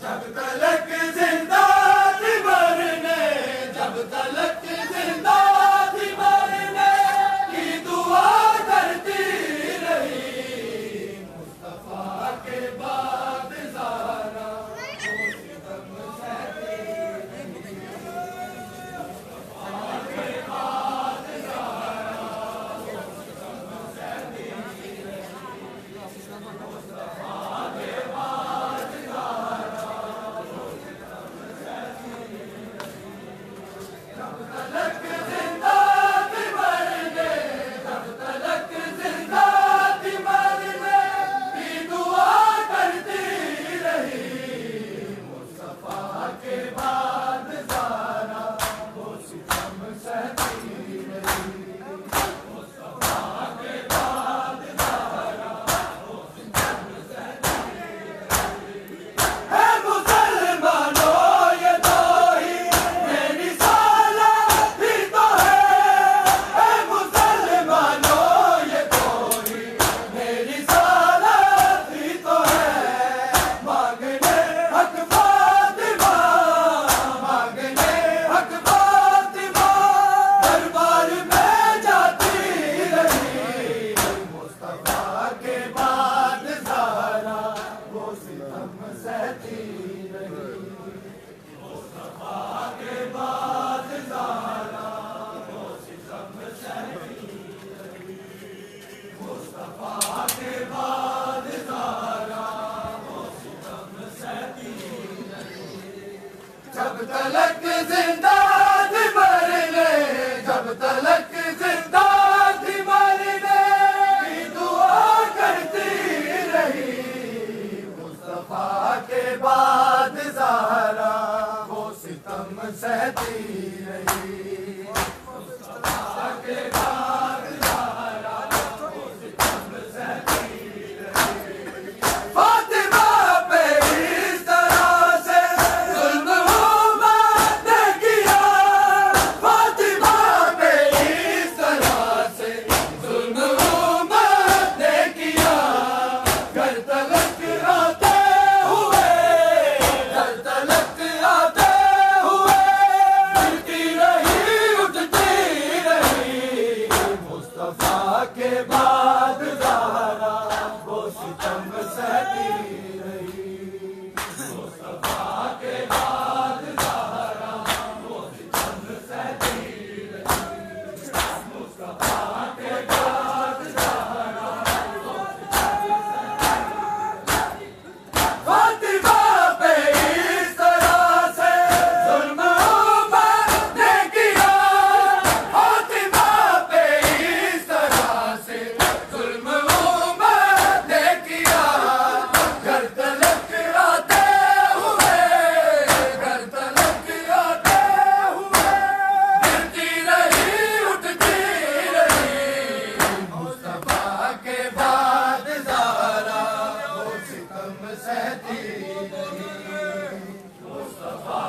जब तलक जिंदा थी मरने, जब तलक जिंदा थी मरने की दुआ करती रही। मुस्तफा के बाद ज़हरा वो सितम सहती रही। मुस्तफा के बाद ज़हरा वो सितम सहती रही। मुस्तफा के बाद ज़हरा वो सितम सहती रही। जब तलक जिंदा थी मरने, जब तलक जिंदा थी मरने की दुआ करती रही। मुस्तफा के बाद ज़हरा वो सितम सहती रही। मुस्तफा के बाद ज़हरा वो सितम सहती रही। है मुसलमानों ये तो ही मेरी सालत ही तो है मुसलमानों ये तो ही मेरी सालत ही तो है। मांगने हक फातिमा, मांगने हक फातिमा दरबार में जाती रही। मुस्तफा के बाद ज़हरा वो सितम सहती रही। मुस्तफा के बाद ज़हरा वो सितम सहती रही। मुस्तफा के बाद ज़हरा वो सितम सहती रही। जब तलक जिंदा थी मरने, जब तलक जिंदा थी मरने की दुआ करती रही। मुस्तफा के बाद ज़हरा वो सितम सहती रही। मुस्तफा के बाद ज़हरा वो सितम सहती रही। फातिमा पे इस तरह से जुल्म हुम्मत ने किया। फातिमा पे इस तरह से जुल्म हुम्मत ने किया। घर तलक आते हुए, घर तलक आते हुए गिरती रही, उठती रही। मुस्तफा के बाद ज़हरा वो सितम सहती रही। मुस्तफा के बाद ज़हरा वो सितम सहती रही। मुस्तफा के बाद ज़हरा वो सितम सहती रही। फातिमा पे इस तरह से जुल्म हुम्मत ने किया। फातिमा पे इस तरह से जुल्म हुम्मत ने किया। घर तलक आते हुए, घर तलक आते हुए गिरती रही, उठती रही। मुस्तफा के बाद ज़हरा वो सितम सहती रही। मुस्तफा